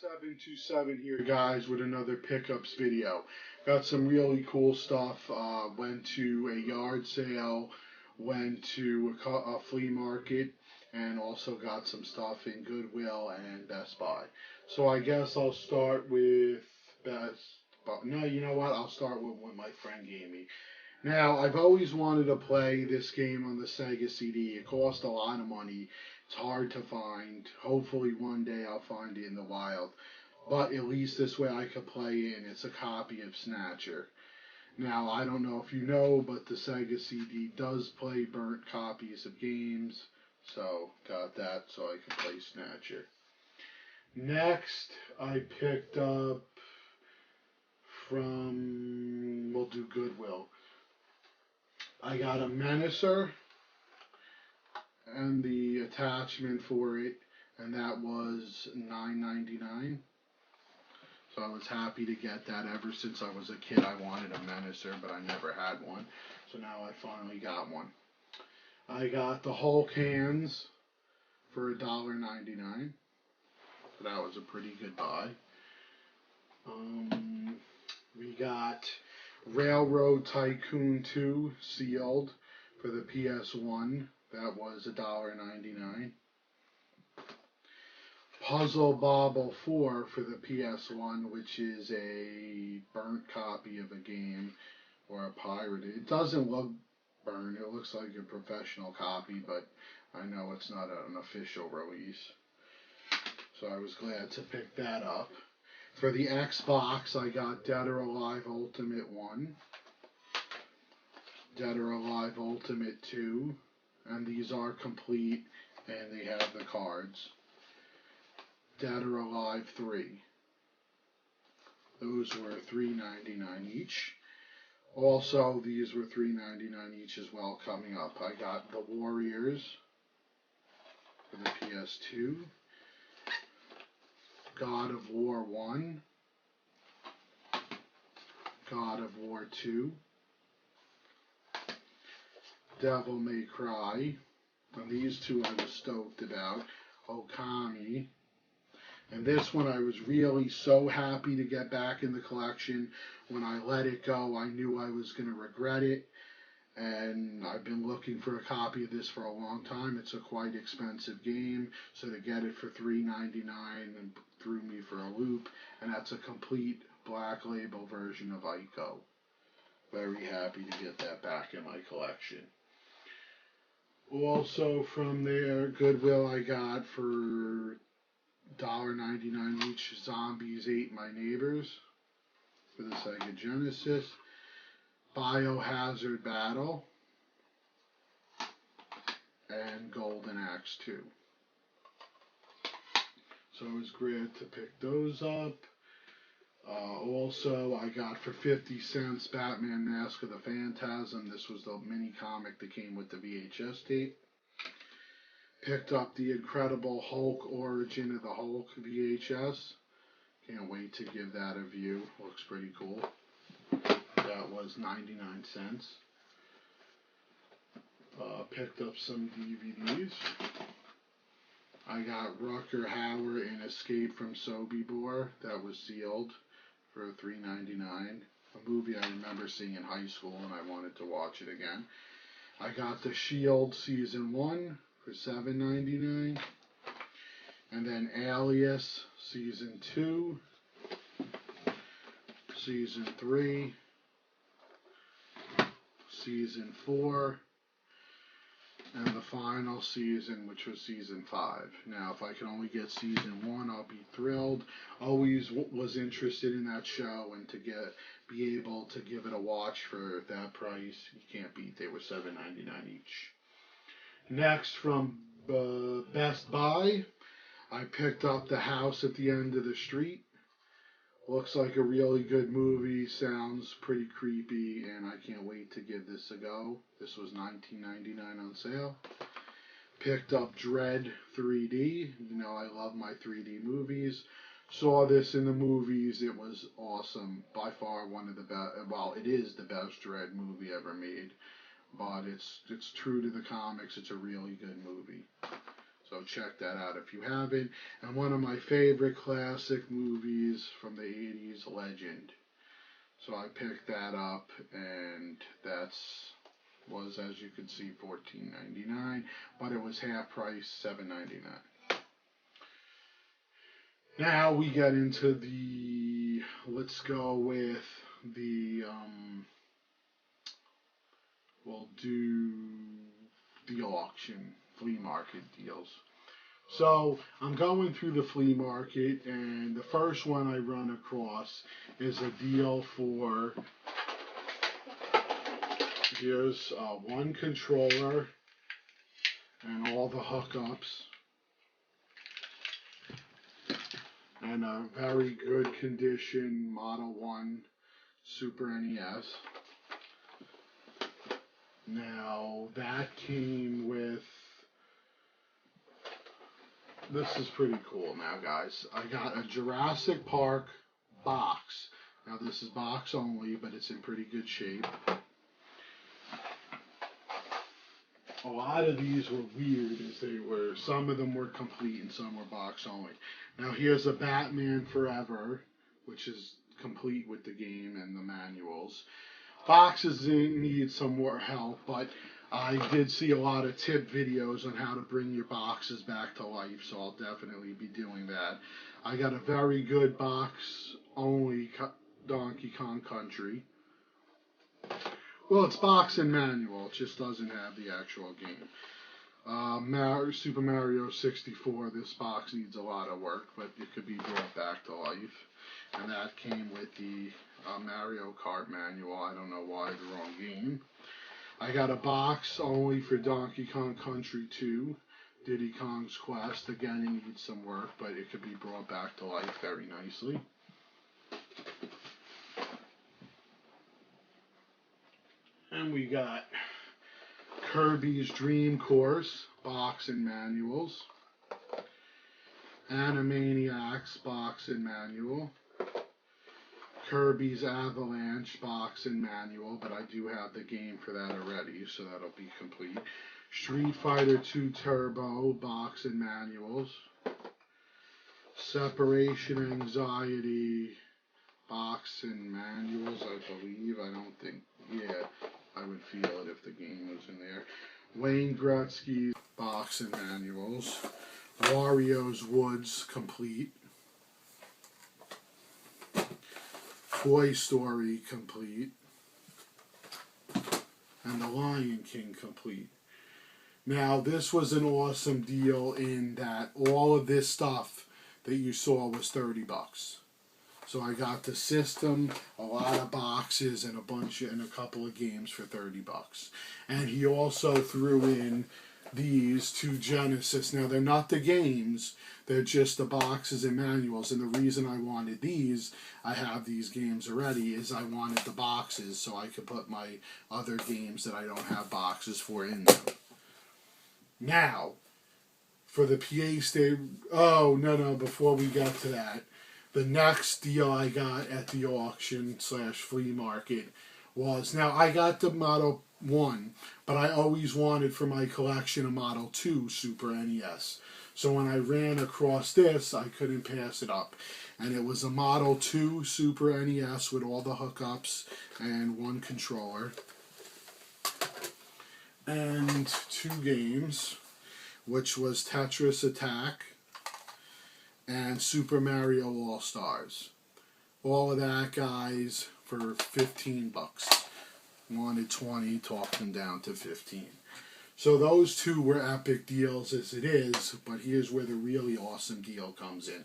727 here, guys, with another pickups video. Got some really cool stuff. Went to a yard sale, went to a flea market, and also got some stuff in Goodwill and Best Buy. So I guess I'll start with Best Buy. No, you know what? I'll start with what my friend gave me. Now, I've always wanted to play this game on the Sega CD. It cost a lot of money. It's hard to find. Hopefully one day I'll find it in the wild. But at least this way I could play it, and it's a copy of Snatcher. Now, I don't know if you know, but the Sega CD does play burnt copies of games. So, got that so I can play Snatcher. Next, I picked up we'll do Goodwill. I got a Menacer and the attachment for it, and that was $9.99. So I was happy to get that. Ever since I was a kid, I wanted a Menacer, but I never had one. So now I finally got one. I got the Hulk hands for $1.99. So that was a pretty good buy. We got Railroad Tycoon 2 sealed for the PS1. That was $1.99. Puzzle Bobble 4 for the PS1, which is a burnt copy of a game or a pirated. It doesn't look burnt. It looks like a professional copy, but I know it's not an official release. So I was glad to pick that up. For the Xbox, I got Dead or Alive Ultimate 1, Dead or Alive Ultimate 2, and these are complete, and they have the cards. Dead or Alive 3. Those were $3.99 each. Also, these were $3.99 each as well coming up. I got The Warriors for the PS2. God of War 1, God of War 2, Devil May Cry, and these two I was stoked about, Okami, and this one I was really so happy to get back in the collection. When I let it go, I knew I was going to regret it, and I've been looking for a copy of this for a long time. It's a quite expensive game, so to get it for $3.99 and threw me for a loop, and that's a complete black label version of Ico. Very happy to get that back in my collection. Also from there, Goodwill, I got for $1.99 each Zombies Ate My Neighbors for the Sega Genesis. Biohazard Battle, and Golden Axe 2. So it was great to pick those up. Also, I got for 50 cents Batman Mask of the Phantasm. This was the mini comic that came with the VHS tape. Picked up the Incredible Hulk Origin of the Hulk VHS. Can't wait to give that a view. Looks pretty cool. That was 99 cents. Picked up some DVDs. I got Rucker Hauer in Escape from Sobibor. That was sealed for $3.99. A movie I remember seeing in high school and I wanted to watch it again. I got The Shield Season 1 for $7.99. And then Alias Season 2, Season 3, Season 4, and the final season, which was Season 5. Now, if I can only get Season 1, I'll be thrilled. Always was interested in that show, and to be able to give it a watch for that price, you can't beat. They were $7.99 each. Next, from Best Buy, I picked up The House at the End of the Street. Looks like a really good movie, sounds pretty creepy, and I can't wait to give this a go. This was $19.99 on sale. Picked up Dread 3D. You know I love my 3D movies. Saw this in the movies. It was awesome. By far one of the best. Well, it is the best Dread movie ever made. But it's true to the comics. It's a really good movie. So check that out if you haven't. And one of my favorite classic movies from the 80s, Legend. So I picked that up, and was, as you can see, $14.99, but it was half price, $7.99. Now we get into let's go with we'll do the auction, flea market deals. So I'm going through the flea market, and the first one I run across is a deal for, here's one controller and all the hookups, and a very good condition Model 1 Super NES. Now that came with, this is pretty cool now, guys. I got a Jurassic Park box. Now this is box only, but it's in pretty good shape. A lot of these were weird, as some of them were complete and some were box only. Now here's a Batman Forever, which is complete with the game and the manuals. Boxes need some more help, but I did see a lot of tip videos on how to bring your boxes back to life, so I'll definitely be doing that. I got a very good box only Donkey Kong Country. Well, it's box and manual, it just doesn't have the actual game. Super Mario 64, this box needs a lot of work, but it could be brought back to life. And that came with the Mario Kart manual. I don't know why, the wrong game. I got a box only for Donkey Kong Country 2, Diddy Kong's Quest. Again, it needs some work, but it could be brought back to life very nicely. And we got Kirby's Dream Course, box and manuals. Animaniacs, box and manual. Kirby's Avalanche, box and manual, but I do have the game for that already, so that'll be complete. Street Fighter 2 Turbo, box and manuals. Separation Anxiety, box and manuals, I believe. I don't think, yeah, I would feel it if the game was in there. Wayne Gretzky's box and manuals. Wario's Woods, complete. Toy Story, complete. And The Lion King, complete. Now, this was an awesome deal in that all of this stuff that you saw was $30. So I got the system, a lot of boxes, and a couple of games for $30. And he also threw in these two Genesis. Now, they're not the games, they're just the boxes and manuals. And the reason I wanted these, I have these games already, is I wanted the boxes so I could put my other games that I don't have boxes for in them. Now, for the PA State, before we get to that, the next deal I got at the auction / flea market was, now I got the Model 1, but I always wanted for my collection a Model 2 Super NES. So when I ran across this, I couldn't pass it up. And it was a Model 2 Super NES with all the hookups and one controller. And two games, which was Tetris Attack and Super Mario All-Stars. All of that, guys, for $15. Wanted 20, talked them down to 15. So those two were epic deals as it is, but here's where the really awesome deal comes in.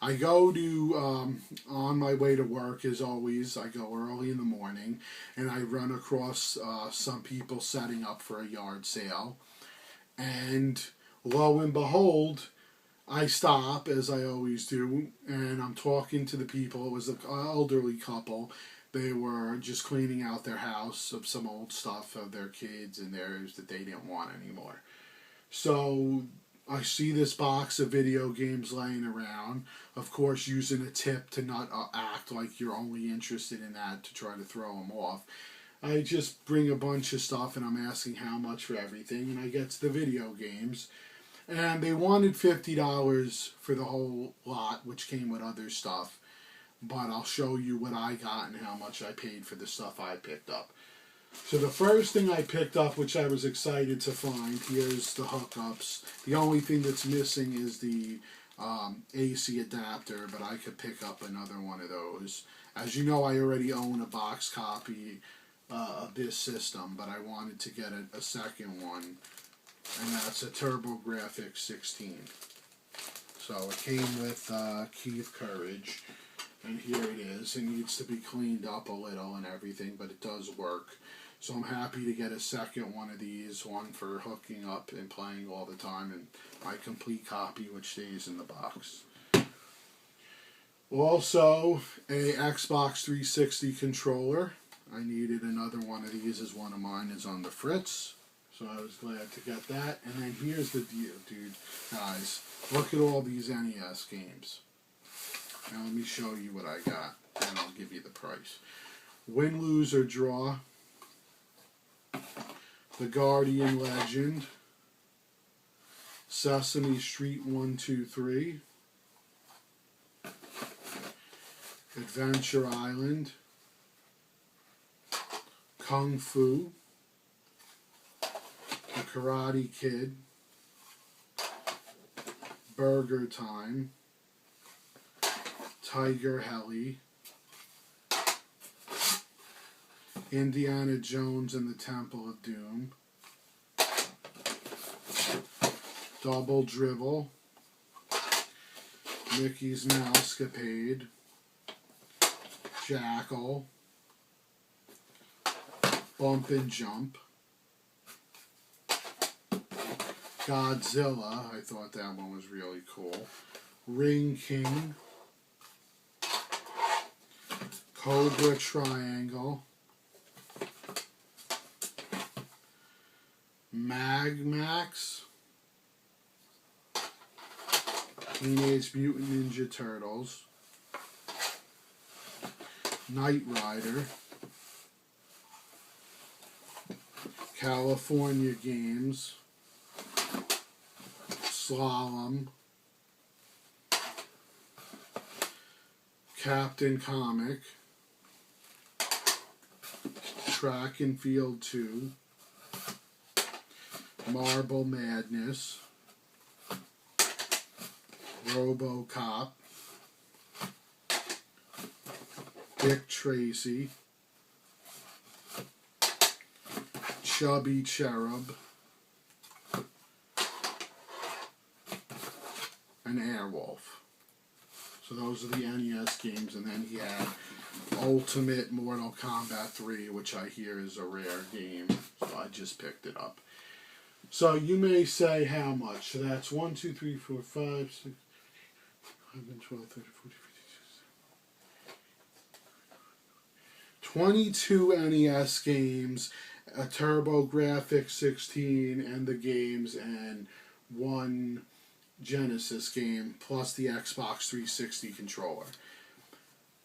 I go to, on my way to work, as always, I go early in the morning, and I run across some people setting up for a yard sale. And lo and behold, I stop, as I always do, and I'm talking to the people. It was an elderly couple. They were just cleaning out their house of some old stuff of their kids and theirs that they didn't want anymore. So I see this box of video games laying around, of course using a tip to not act like you're only interested in that to try to throw them off. I just bring a bunch of stuff and I'm asking how much for everything, and I get to the video games. And they wanted $50 for the whole lot, which came with other stuff. But I'll show you what I got and how much I paid for the stuff I picked up. So the first thing I picked up, which I was excited to find, here's the hookups. The only thing that's missing is the AC adapter, but I could pick up another one of those. As you know, I already own a box copy of this system, but I wanted to get a second one, and that's a TurboGrafx 16. So it came with Keith Courage. And here it is. It needs to be cleaned up a little and everything, but it does work. So I'm happy to get a second one of these, one for hooking up and playing all the time, and my complete copy, which stays in the box. Also, a Xbox 360 controller. I needed another one of these, as one of mine is on the fritz. So I was glad to get that. And then here's the deal, dude. Guys, look at all these NES games. Now let me show you what I got, and I'll give you the price. Win, lose, or draw. The Guardian Legend. Sesame Street 1, 2, 3. Adventure Island. Kung Fu. The Karate Kid. Burger Time. Tiger Heli, Indiana Jones and the Temple of Doom, Double Dribble, Mickey's Mousecapade, Jackal, Bump and Jump, Godzilla, I thought that one was really cool, Ring King, Cobra Triangle, Magmax, Teenage Mutant Ninja Turtles, Knight Rider, California Games, Slalom, Captain Comic, Track and Field 2, Marble Madness, RoboCop, Dick Tracy, Chubby Cherub, and Airwolf. So those are the NES games, and then he had Ultimate Mortal Kombat 3, which I hear is a rare game, so I just picked it up. So you may say how much? So that's 1, 2, 3, 4, 5, 6, 11, 12, 13, 14, 15, 22 NES games, a TurboGrafx 16, and the games, and one Genesis game, plus the Xbox 360 controller.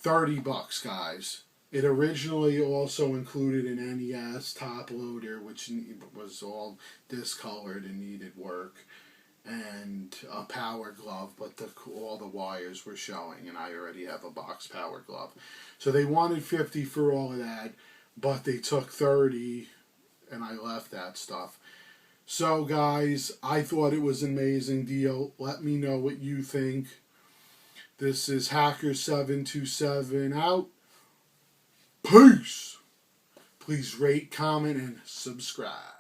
$30, guys. It originally also included an NES top loader, which was all discolored and needed work, and a power glove, but all the wires were showing, and I already have a box power glove. So they wanted $50 for all of that, but they took $30, and I left that stuff. So guys, I thought it was an amazing deal. Let me know what you think. This is Hacker727 out. Peace! Please rate, comment, and subscribe.